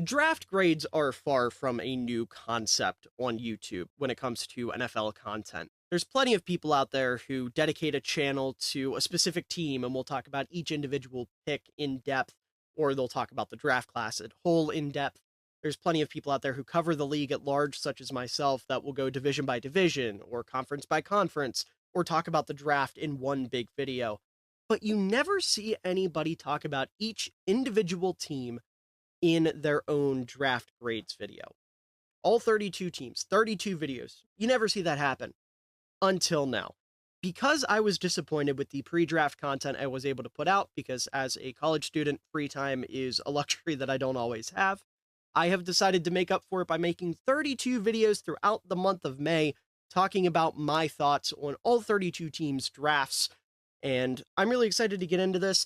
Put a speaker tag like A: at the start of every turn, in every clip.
A: Draft grades are far from a new concept on YouTube when it comes to NFL content. There's plenty of people out there who dedicate a channel to a specific team and will talk about each individual pick in depth, or they'll talk about the draft class at whole in depth. There's plenty of people out there who cover the league at large, such as myself, that will go division by division or conference by conference or talk about the draft in one big video. But you never see anybody talk about each individual team in their own draft grades video. All 32 teams, 32 videos. You never see that happen until now. Because I was disappointed with the pre draft content I was able to put out, because as a college student, free time is a luxury that I don't always have, I have decided to make up for it by making 32 videos throughout the month of May talking about my thoughts on all 32 teams' drafts. And I'm really excited to get into this.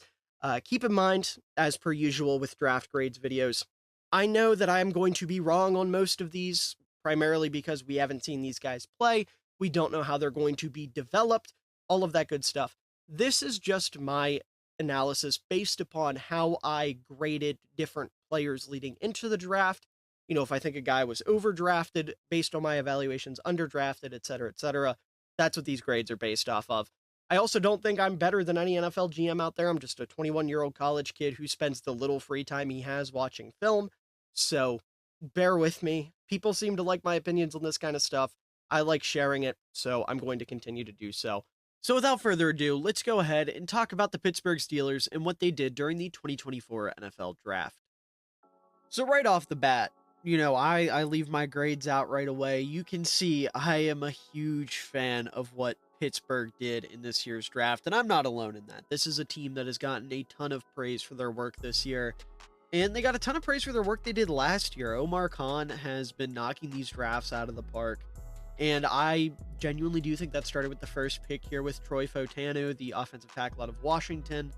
A: Keep in mind, as per usual with draft grades videos, I know that I am going to be wrong on most of these, primarily because we haven't seen these guys play. We don't know how they're going to be developed, all of that good stuff. This is just my analysis based upon how I graded different players leading into the draft. You know, if I think a guy was overdrafted based on my evaluations, underdrafted, et cetera, et cetera. That's what these grades are based off of. I also don't think I'm better than any NFL GM out there. I'm just a 21-year-old college kid who spends the little free time he has watching film. So bear with me. People seem to like my opinions on this kind of stuff. I like sharing it, so I'm going to continue to do so. So without further ado, let's go ahead and talk about the Pittsburgh Steelers and what they did during the 2024 NFL Draft. So right off the bat, I leave my grades out right away. You can see I am a huge fan of what Pittsburgh did in this year's draft, and I'm not alone in that. This is a team that has gotten a ton of praise for their work this year, and they got a ton of praise for their work they did last year. Omar Khan has been knocking these drafts out of the park, and I genuinely do think that started with the first pick here with Troy Fautanu, the offensive tackle out of Washington.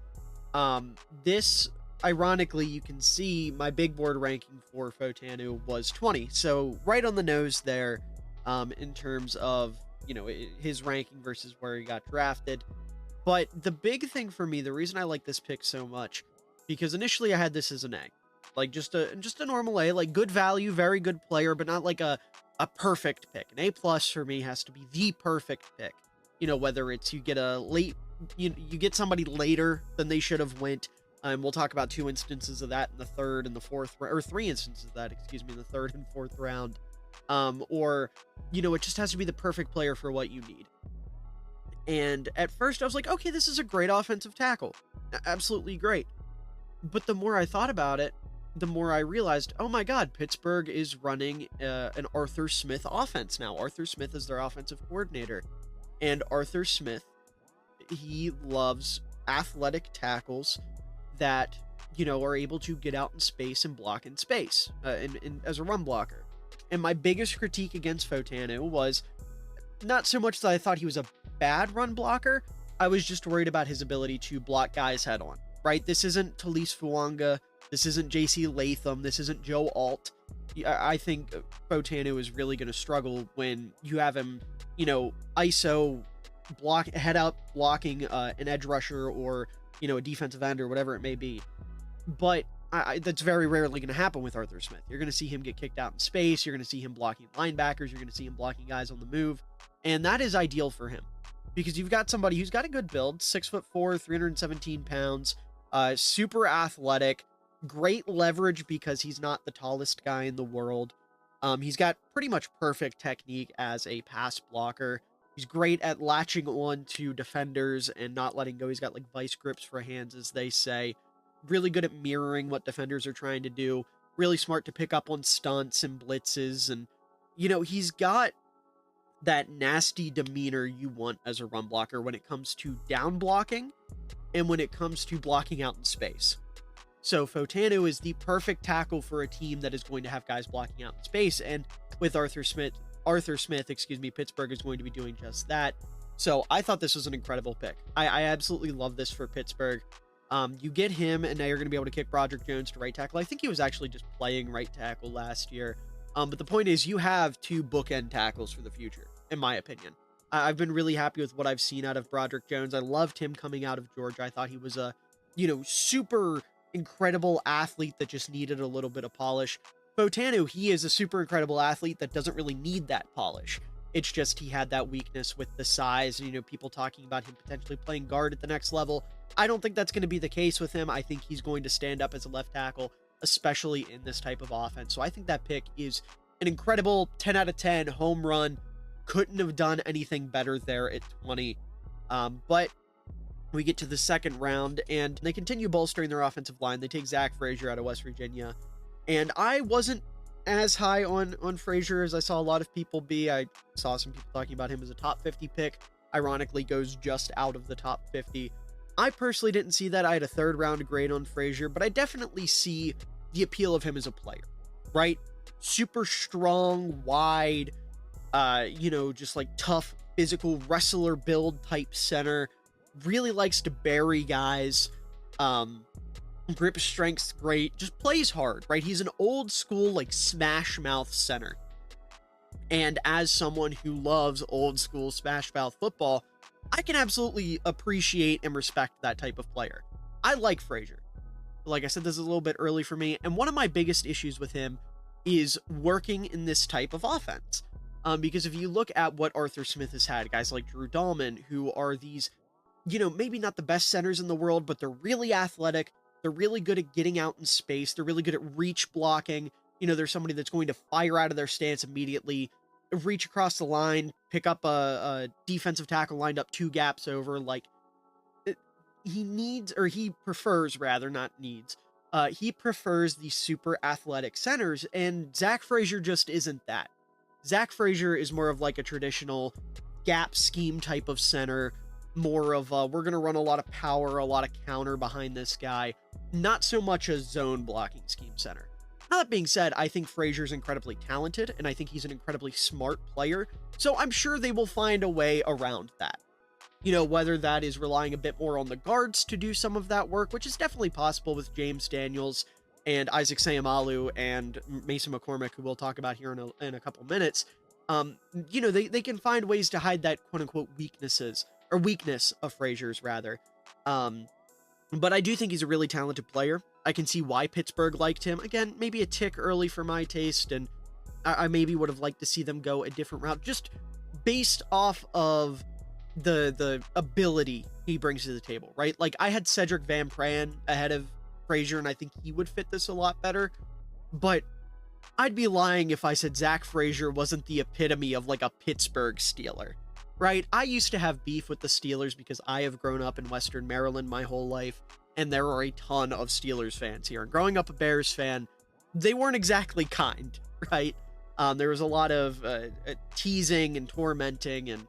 A: This Ironically, you can see my big board ranking for Fautanu was 20. So right on the nose there, in terms of, his ranking versus where he got drafted. But the big thing for me, the reason I like this pick so much, because initially I had this as an A. Like just a normal A, like good value, very good player, but not like a perfect pick. An A plus for me has to be the perfect pick. Whether it's you get a late, you get somebody later than they should have went. We'll talk about two instances of that in the third and the fourth, or three instances of that, in the third and fourth round. Or, it just has to be the perfect player for what you need. And at first I was like, okay, this is a great offensive tackle. Absolutely great. But the more I thought about it, the more I realized, oh my God, Pittsburgh is running an Arthur Smith offense now. Arthur Smith is their offensive coordinator. And Arthur Smith, he loves athletic tackles that, are able to get out in space and block in space as a run blocker. And my biggest critique against Fautanu was not so much that I thought he was a bad run blocker. I was just worried about his ability to block guys head on, right? This isn't Talise Fuanga. This isn't JC Latham. This isn't Joe Alt. I think Fautanu is really going to struggle when you have him, ISO head out blocking an edge rusher or a defensive end or whatever it may be. But that's very rarely going to happen with Arthur Smith. You're going to see him get kicked out in space. You're going to see him blocking linebackers. You're going to see him blocking guys on the move. And that is ideal for him because you've got somebody who's got a good build, 6'4", 317 pounds, super athletic, great leverage because he's not the tallest guy in the world. He's got pretty much perfect technique as a pass blocker. He's great at latching on to defenders and not letting go. He's got like vice grips for hands, as they say. Really good at mirroring what defenders are trying to do. Really smart to pick up on stunts and blitzes. And, he's got that nasty demeanor you want as a run blocker when it comes to down blocking and when it comes to blocking out in space. So Fautanu is the perfect tackle for a team that is going to have guys blocking out in space. And with Arthur Smith, Pittsburgh is going to be doing just that. So I thought this was an incredible pick. I absolutely love this for Pittsburgh. You get him, and now you're going to be able to kick Broderick Jones to right tackle. I think he was actually just playing right tackle last year. But the point is, you have two bookend tackles for the future, in my opinion. I've been really happy with what I've seen out of Broderick Jones. I loved him coming out of Georgia. I thought he was a, super incredible athlete that just needed a little bit of polish. Fautanu, he is a super incredible athlete that doesn't really need that polish. It's just he had that weakness with the size. You know, people talking about him potentially playing guard at the next level. I don't think that's going to be the case with him. I think he's going to stand up as a left tackle, especially in this type of offense. So I think that pick is an incredible 10 out of 10 home run. Couldn't have done anything better there at 20. But we get to the second round, and they continue bolstering their offensive line. They take Zach Frazier out of West Virginia. And I wasn't as high on Frazier as I saw a lot of people be. I saw some people talking about him as a top 50 pick. Ironically, goes just out of the top 50. I personally didn't see that. I had a third round grade on Frazier, but I definitely see the appeal of him as a player, right? Super strong, wide, just like tough, physical wrestler build type center. Really likes to bury guys. Grip strength's great. Just plays hard, right? He's an old school, like, smash mouth center. And as someone who loves old school smash mouth football, I can absolutely appreciate and respect that type of player. I like Frazier. Like I said, this is a little bit early for me. And one of my biggest issues with him is working in this type of offense. Because if you look at what Arthur Smith has had, guys like Drew Dahlman, who are these, maybe not the best centers in the world, but they're really athletic. They're really good at getting out in space. They're really good at reach blocking. They're somebody that's going to fire out of their stance immediately, reach across the line, pick up a defensive tackle lined up 2 gaps over. Like, he prefers the super athletic centers, and Zach Frazier just isn't that. Zach Frazier is more of like a traditional gap scheme type of center, more of we're going to run a lot of power, a lot of counter behind this guy, not so much a zone blocking scheme center. Now, that being said, I think Frazier's incredibly talented, and I think he's an incredibly smart player, so I'm sure they will find a way around that. Whether that is relying a bit more on the guards to do some of that work, which is definitely possible with James Daniels and Isaac Sayamalu and Mason McCormick, who we'll talk about here in a couple minutes. They can find ways to hide that quote-unquote weakness of Frazier's, rather. But I do think he's a really talented player. I can see why Pittsburgh liked him. Again, maybe a tick early for my taste, and I maybe would have liked to see them go a different route, just based off of the ability he brings to the table, right? Like, I had Cedric Van Pran ahead of Frazier, and I think he would fit this a lot better, but I'd be lying if I said Zach Frazier wasn't the epitome of like a Pittsburgh Steeler, right? I used to have beef with the Steelers because I have grown up in Western Maryland my whole life, and there are a ton of Steelers fans here. And growing up a Bears fan, they weren't exactly kind, right? There was a lot of teasing and tormenting, and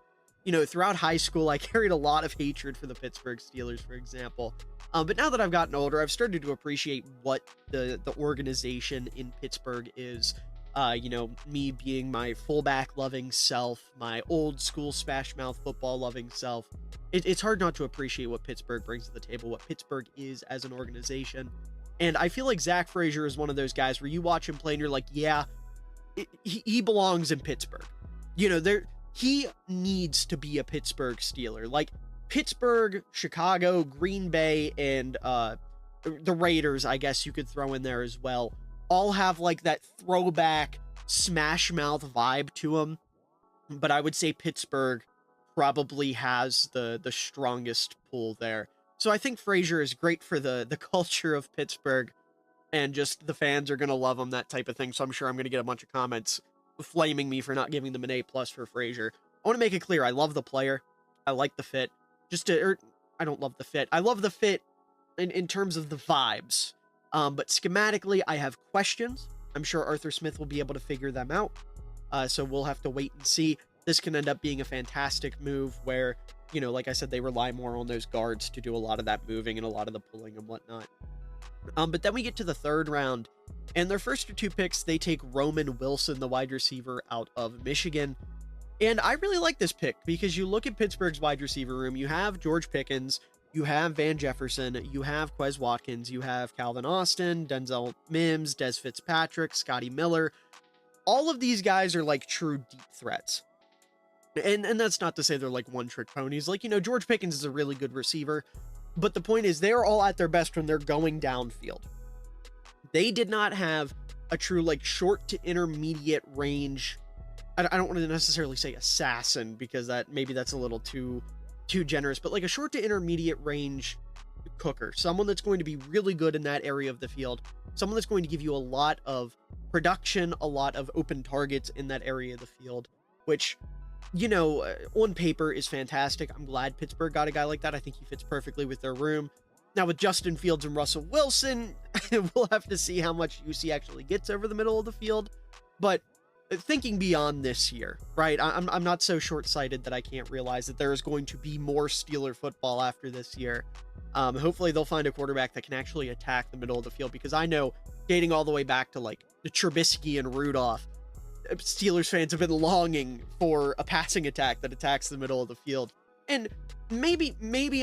A: throughout high school, I carried a lot of hatred for the Pittsburgh Steelers, for example. But now that I've gotten older, I've started to appreciate what the organization in Pittsburgh is. Me being my fullback loving self, my old school smash mouth football loving self. It's hard not to appreciate what Pittsburgh brings to the table, what Pittsburgh is as an organization. And I feel like Zach Frazier is one of those guys where you watch him play and you're like, yeah, he belongs in Pittsburgh. He needs to be a Pittsburgh Steeler. Like, Pittsburgh, Chicago, Green Bay, and the Raiders, I guess you could throw in there as well, all have like that throwback smash mouth vibe to them. But I would say Pittsburgh probably has the strongest pull there. So I think Frazier is great for the culture of Pittsburgh, and just the fans are going to love him, that type of thing. So I'm sure I'm going to get a bunch of comments flaming me for not giving them an A+ for Frazier. I want to make it clear, I love the player. I like the fit. I don't love the fit. I love the fit in terms of the vibes. But schematically, I have questions. I'm sure Arthur Smith will be able to figure them out. So we'll have to wait and see. This can end up being a fantastic move where, like I said, they rely more on those guards to do a lot of that moving and a lot of the pulling and whatnot. But then we get to the third round, and their first 2 picks, they take Roman Wilson, the wide receiver out of Michigan. And I really like this pick because you look at Pittsburgh's wide receiver room, you have George Pickens, you have Van Jefferson, you have Quez Watkins, you have Calvin Austin, Denzel Mims, Des Fitzpatrick, Scotty Miller. All of these guys are like true deep threats. And that's not to say they're like one-trick ponies. Like, George Pickens is a really good receiver. But the point is, they are all at their best when they're going downfield. They did not have a true, like, short to intermediate range. I don't want to necessarily say assassin, because maybe that's a little too generous, but like a short to intermediate range cooker, someone that's going to be really good in that area of the field, someone that's going to give you a lot of production, a lot of open targets in that area of the field, which, you know, on paper is fantastic. I'm glad Pittsburgh got a guy like that. I think he fits perfectly with their room. Now with Justin Fields and Russell Wilson, we'll have to see how much use he actually gets over the middle of the field. But thinking beyond this year, right? I'm not so short-sighted that I can't realize that there is going to be more Steeler football after this year. Hopefully they'll find a quarterback that can actually attack the middle of the field, because I know, dating all the way back to like the Trubisky and Rudolph, Steelers fans have been longing for a passing attack that attacks the middle of the field. And maybe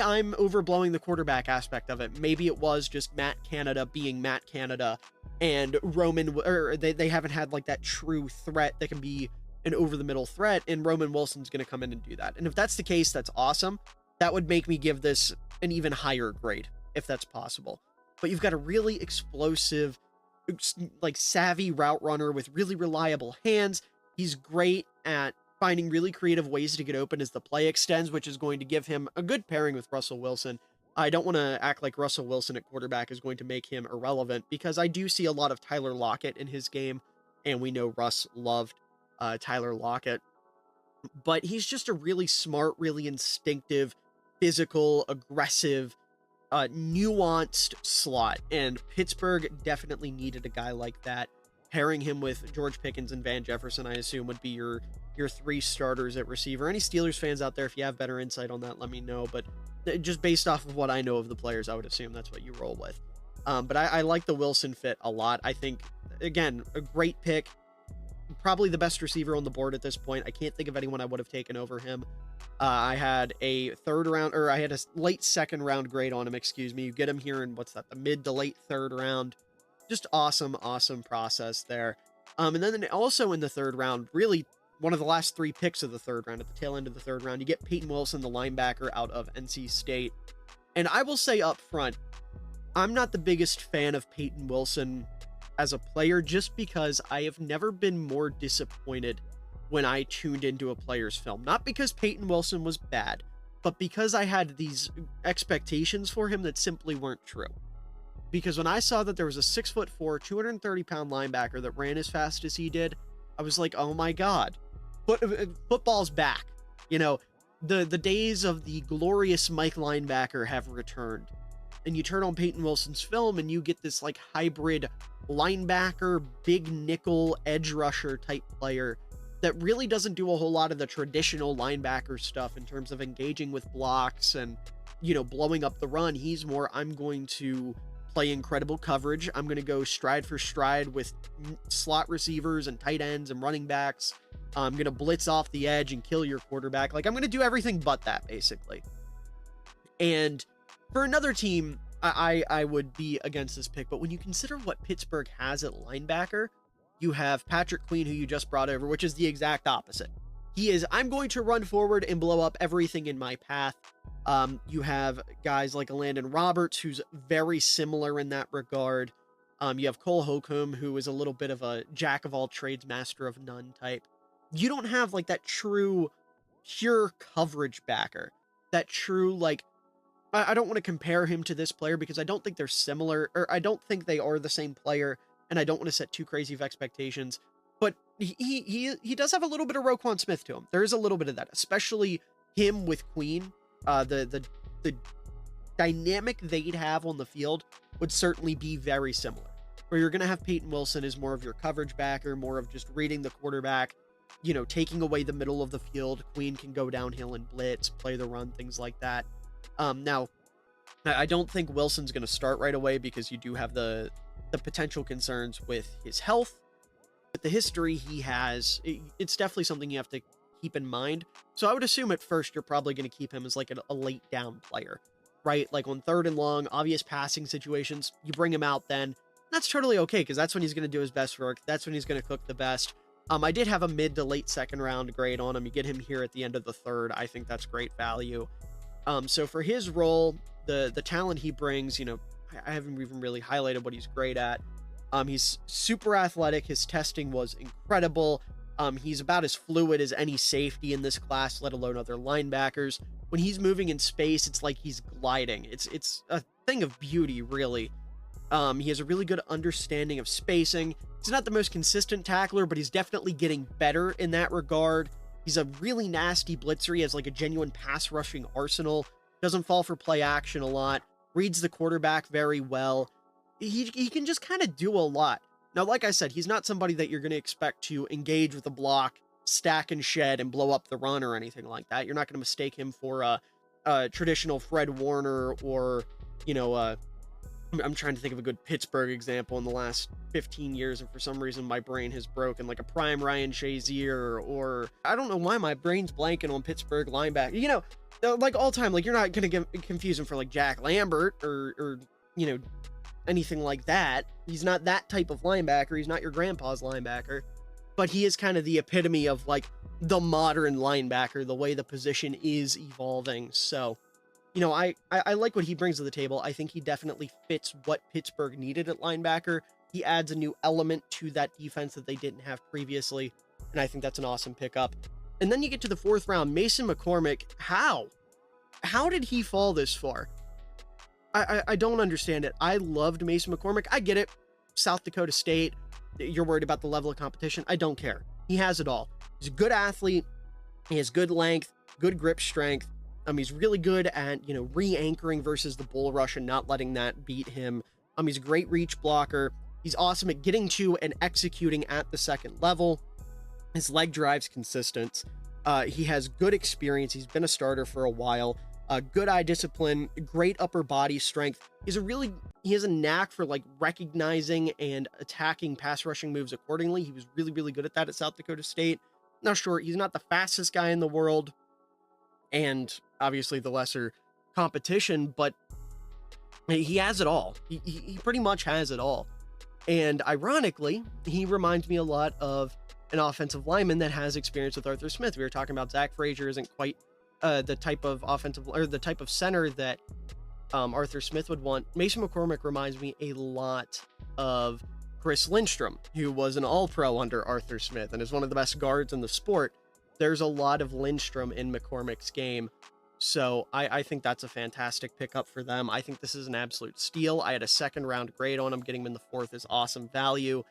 A: I'm overblowing the quarterback aspect of it. Maybe it was just Matt Canada being Matt Canada, and they haven't had like that true threat that can be an over the middle threat, and Roman Wilson's going to come in and do that. And if that's the case, that's awesome. That would make me give this an even higher grade, if that's possible. But you've got a really explosive, like savvy route runner with really reliable hands. He's great at finding really creative ways to get open as the play extends, which is going to give him a good pairing with Russell Wilson. I don't want to act like Russell Wilson at quarterback is going to make him irrelevant, because I do see a lot of Tyler Lockett in his game, and we know Russ loved Tyler Lockett. But he's just a really smart, really instinctive, physical, aggressive, nuanced slot, and Pittsburgh definitely needed a guy like that. Pairing him with George Pickens and Van Jefferson, I assume, would be your three starters at receiver. Any Steelers fans out there, if you have better insight on that, let me know. But just based off of what I know of the players, I would assume that's what you roll with. But I like the Wilson fit a lot. I think, again, a great pick. Probably the best receiver on the board at this point. I can't think of anyone I would have taken over him. I had a late second round grade on him, excuse me. You get him here in, the mid to late third round. Just awesome process there. And then also in the third round, really one of the last three picks of the third round, at the tail end of the third round, you get Payton Wilson, the linebacker out of NC State. And I will say up front, I'm not the biggest fan of Payton Wilson as a player, just because I have never been more disappointed when I tuned into a player's film. Not because Payton Wilson was bad, but because I had these expectations for him that simply weren't true. Because when I saw that there was a 6'4", 230-pound linebacker that ran as fast as he did, I was like, oh my God, football's back. You know, the days of the glorious Mike linebacker have returned. And you turn on Payton Wilson's film and you get this like hybrid linebacker, big nickel, edge rusher type player that really doesn't do a whole lot of the traditional linebacker stuff in terms of engaging with blocks and, you know, blowing up the run. He's more, I'm going to play incredible coverage. I'm going to go stride for stride with slot receivers and tight ends and running backs. I'm going to blitz off the edge and kill your quarterback. Like, I'm going to do everything but that, basically. And for another team, I would be against this pick. But when you consider what Pittsburgh has at linebacker, you have Patrick Queen, who you just brought over, which is the exact opposite. He is, I'm going to run forward and blow up everything in my path. You have guys like Landon Roberts, who's very similar in that regard. You have Cole Holcomb, who is a little bit of a jack of all trades, master of none type. You don't have like that true, pure coverage backer. That true, like, I don't want to compare him to this player because I don't think they're similar, or I don't think they are the same player, and I don't want to set too crazy of expectations. But he does have a little bit of Roquan Smith to him. There is a little bit of that, especially him with Queen. The dynamic they'd have on the field would certainly be very similar. Where you're going to have Payton Wilson as more of your coverage backer, more of just reading the quarterback, you know, taking away the middle of the field. Queen can go downhill and blitz, play the run, things like that. Now, I don't think Wilson's going to start right away because you do have the potential concerns with his health. But the history he has, it's definitely something you have to keep in mind. So I would assume at first you're probably going to keep him as like a late down player, right? Like on third and long, obvious passing situations, you bring him out then. That's totally okay because that's when he's going to do his best work. That's when he's going to cook the best. I did have a mid to late second round grade on him. You get him here at the end of the third. I think that's great value. So for his role, the talent he brings, I haven't even really highlighted what he's great at. He's super athletic. His testing was incredible. He's about as fluid as any safety in this class, let alone other linebackers. When he's moving in space, it's like he's gliding. It's a thing of beauty, really. He has a really good understanding of spacing. He's not the most consistent tackler, but he's definitely getting better in that regard. He's a really nasty blitzer. He has like a genuine pass rushing arsenal. Doesn't fall for play action a lot. Reads the quarterback very well. He can just kind of do a lot. Now, like I said, he's not somebody that you're going to expect to engage with a block, stack and shed, and blow up the run or anything like that. You're not going to mistake him for a traditional Fred Warner or, I'm trying to think of a good Pittsburgh example in the last 15 years, and for some reason my brain has broken, like a prime Ryan Shazier, or I don't know why my brain's blanking on Pittsburgh linebacker. Like all time, like you're not going to confuse him for like Jack Lambert or anything like that. He's not that type of linebacker. He's not your grandpa's linebacker, but he is kind of the epitome of like the modern linebacker, the way the position is evolving. So, I like what he brings to the table. I think he definitely fits what Pittsburgh needed at linebacker. He adds a new element to that defense that they didn't have previously, and I think that's an awesome pickup. And then you get to the 4th round, Mason McCormick. How did he fall this far? I don't understand it. I loved Mason McCormick. I get it. South Dakota State. You're worried about the level of competition. I don't care. He has it all. He's a good athlete. He has good length, good grip strength. He's really good at, re-anchoring versus the bull rush and not letting that beat him. He's a great reach blocker. He's awesome at getting to and executing at the second level. His leg drive's consistent. He has good experience. He's been a starter for a while. Good eye discipline, great upper body strength. He has a knack for like recognizing and attacking pass rushing moves accordingly. He was really, really good at that at South Dakota State. Now, sure, he's not the fastest guy in the world, and obviously the lesser competition, but he has it all. He pretty much has it all. And ironically, he reminds me a lot of an offensive lineman that has experience with Arthur Smith. We were talking about Zach Frazier isn't quite the type of the type of center that Arthur Smith would want. Mason McCormick reminds me a lot of Chris Lindstrom, who was an all-pro under Arthur Smith and is one of the best guards in the sport. There's a lot of Lindstrom in McCormick's game. So I think that's a fantastic pickup for them. I think this is an absolute steal. I had a 2nd round grade on him. Getting him in the 4th is awesome value.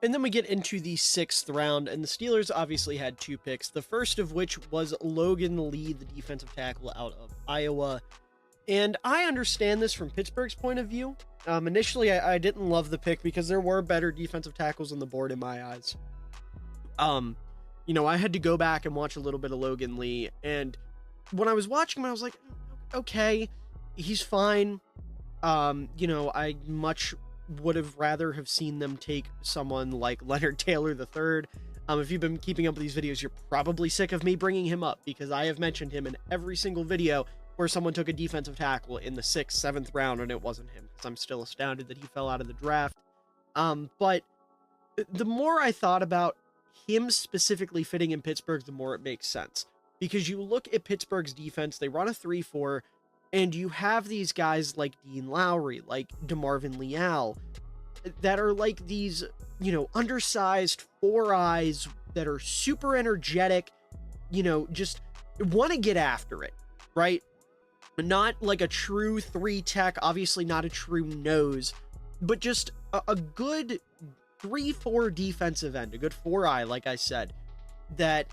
A: And then we get into the 6th round, and the Steelers obviously had 2 picks, the first of which was Logan Lee, the defensive tackle out of Iowa. And I understand this from Pittsburgh's point of view. Initially, I didn't love the pick because there were better defensive tackles on the board in my eyes. I had to go back and watch a little bit of Logan Lee, and when I was watching him, I was like, okay, he's fine. I much would have rather have seen them take someone like Leonard Taylor III. If you've been keeping up with these videos, you're probably sick of me bringing him up because I have mentioned him in every single video where someone took a defensive tackle in the 6th, 7th round and it wasn't him, because I'm still astounded that he fell out of the draft. But the more I thought about him specifically fitting in Pittsburgh, the more it makes sense. Because you look at Pittsburgh's defense, they run a 3-4, and you have these guys like Dean Lowry, like DeMarvin Leal, that are like these, undersized 4 eyes that are super energetic, just want to get after it, right? Not like a true 3-tech, obviously not a true nose, but just a good 3-4 defensive end, a good 4-eye, like I said, that,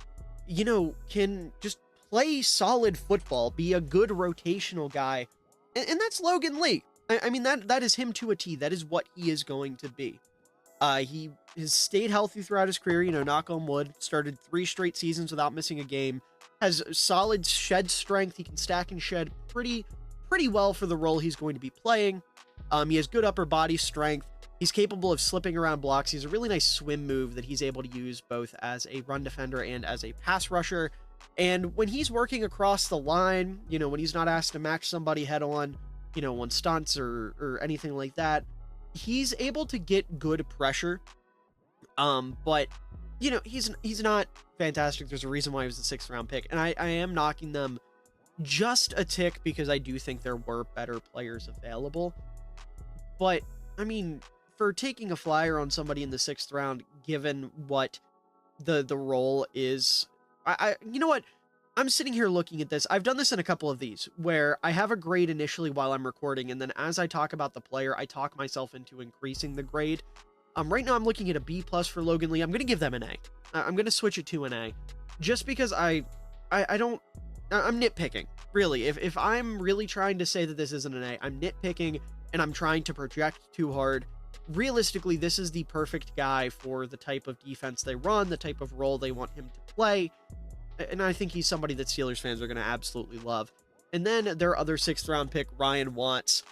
A: can just play solid football, be a good rotational guy. And that's Logan Lee. I mean, that is him to a T. That is what he is going to be. He has stayed healthy throughout his career, knock on wood, started 3 straight seasons without missing a game, has solid shed strength. He can stack and shed pretty well for the role he's going to be playing. He has good upper body strength. He's capable of slipping around blocks. He has a really nice swim move that he's able to use both as a run defender and as a pass rusher. And when he's working across the line, when he's not asked to match somebody head on, on stunts or anything like that, he's able to get good pressure. But he's not fantastic. There's a reason why he was the 6th round pick. And I am knocking them just a tick because I do think there were better players available. But, I mean, for taking a flyer on somebody in the 6th round, given what the role is, you know what? I'm sitting here looking at this. I've done this in a couple of these where I have a grade initially while I'm recording, and then as I talk about the player, I talk myself into increasing the grade. Right now I'm looking at a B+ for Logan Lee. I'm going to give them an A. I'm going to switch it to an A, just because I'm nitpicking, really. If I'm really trying to say that this isn't an A, I'm nitpicking and I'm trying to project too hard. Realistically, this is the perfect guy for the type of defense they run, the type of role they want him to play. And I think he's somebody that Steelers fans are going to absolutely love. And then their other 6th round pick, Ryan Watts.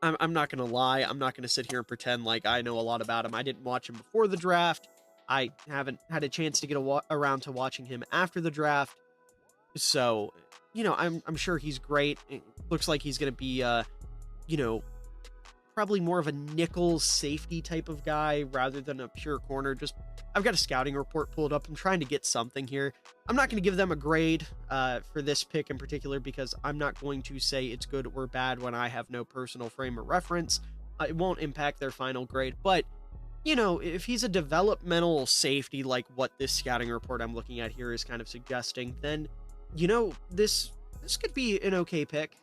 A: I'm not going to lie. I'm not going to sit here and pretend like I know a lot about him. I didn't watch him before the draft. I haven't had a chance to get around to watching him after the draft. So, you know, I'm sure he's great. It looks like he's going to be, you know, probably more of a nickel safety type of guy rather than a pure corner. Just, I've got a scouting report pulled up. I'm trying to get something here. I'm not going to give them a grade for this pick in particular, because I'm not going to say it's good or bad when I have no personal frame of reference. It won't impact their final grade. But, you know, if he's a developmental safety like what this scouting report I'm looking at here is kind of suggesting, then, you know, this could be an okay pick.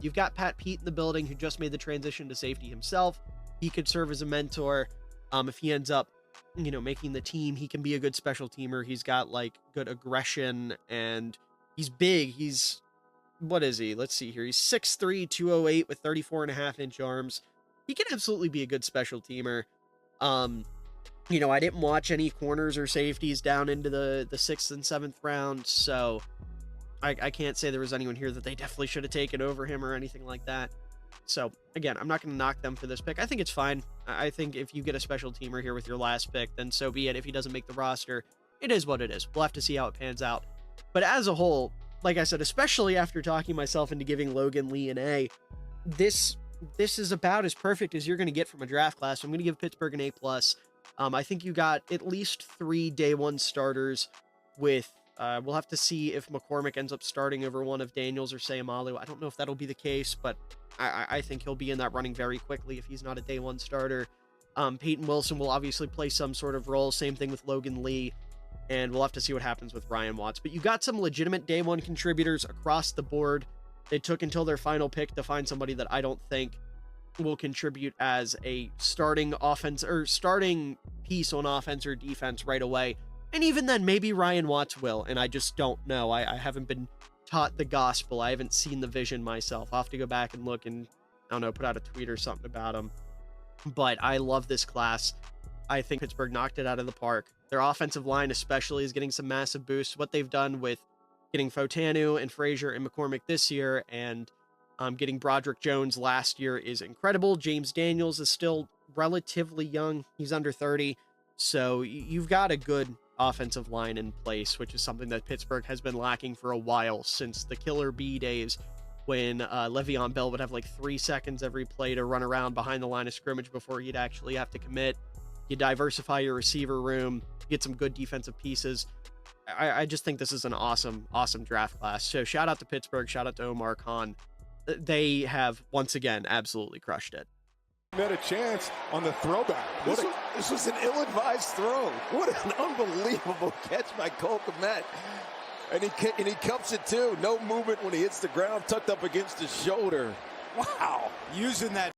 A: You've got Pat Pete in the building, who just made the transition to safety himself. He could serve as a mentor. If he ends up, you know, making the team, he can be a good special teamer. He's got like good aggression, and he's big. He's, what is he? Let's see here. He's 6'3", 208 with 34.5-inch arms. He can absolutely be a good special teamer. You know, I didn't watch any corners or safeties down into the 6th and 7th round, so I can't say there was anyone here that they definitely should have taken over him or anything like that. So, again, I'm not going to knock them for this pick. I think it's fine. I think if you get a special teamer here with your last pick, then so be it. If he doesn't make the roster, it is what it is. We'll have to see how it pans out. But as a whole, like I said, especially after talking myself into giving Logan Lee an A, this is about as perfect as you're going to get from a draft class. I'm going to give Pittsburgh an A+. I think you got at least 3 day 1 starters with... we'll have to see if McCormick ends up starting over one of Daniels or Sayamalu. I don't know if that'll be the case, but I think he'll be in that running very quickly if he's not a day 1 starter. Payton Wilson will obviously play some sort of role. Same thing with Logan Lee. And we'll have to see what happens with Ryan Watts. But you got some legitimate day 1 contributors across the board. It took until their final pick to find somebody that I don't think will contribute as a starting offense or starting piece on offense or defense right away. And even then, maybe Ryan Watts will, and I just don't know. I haven't been taught the gospel. I haven't seen the vision myself. I'll have to go back and look and, I don't know, put out a tweet or something about him. But I love this class. I think Pittsburgh knocked it out of the park. Their offensive line especially is getting some massive boosts. What they've done with getting Fautanu and Frazier and McCormick this year, and getting Broderick Jones last year, is incredible. James Daniels is still relatively young. He's under 30. So you've got a good offensive line in place, which is something that Pittsburgh has been lacking for a while, since the Killer B days, when Le'Veon Bell would have like 3 seconds every play to run around behind the line of scrimmage before he'd actually have to commit. You diversify your receiver room, get some good defensive pieces. I just think this is an awesome draft class. So shout out to Pittsburgh, shout out to Omar Khan. They have once again absolutely crushed it.
B: Met a chance on the throwback.
C: This was an ill-advised throw. What an unbelievable catch by Cole Kmet. And he cups it too. No movement when he hits the ground, tucked up against his shoulder. Wow.
B: Using that